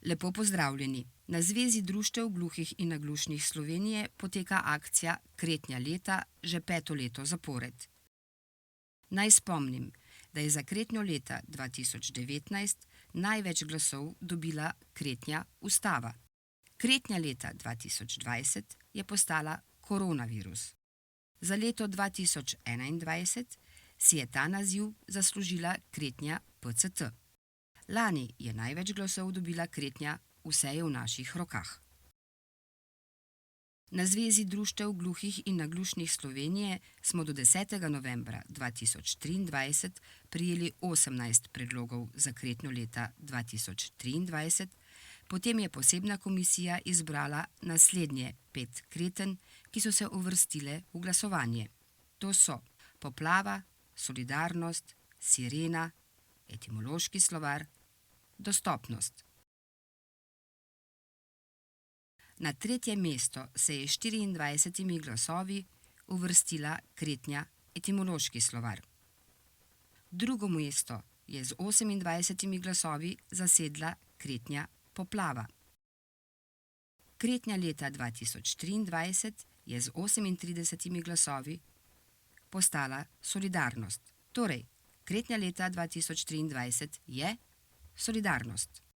Lepo pozdravljeni. Na Zvezi društev gluhih in naglušnih Slovenije poteka akcija Kretnja leta že 5. leto zapored. Naj spomnim, da je za Kretnjo leta 2019 največ glasov dobila Kretnja ustava. Kretnja leta 2020 je postala koronavirus. Za leto 2021 si je ta naziv zaslužila Kretnja PCT. Lani je največ glasov dobila Kretnja Vse je v naših rokah. Na Zvezi društev gluhih in naglušnih Slovenije smo do 10. novembra 2023 prijeli 18 predlogov za Kretnjo leta 2023, potem je posebna komisija izbrala naslednje 5 kretenj, ki so se uvrstile v glasovanje. To so poplava, solidarnost, sirena, etimološki slovar, dostopnost. Na 3. mesto se je s 24 glasovi uvrstila Kretnja etimološki slovar. Drugo mesto je z 28 glasovi zasedla Kretnja poplava. Kretnja leta 2023 je z 38 glasovi postala solidarnost. Torej, Kretnja leta 2023 je solidarnost.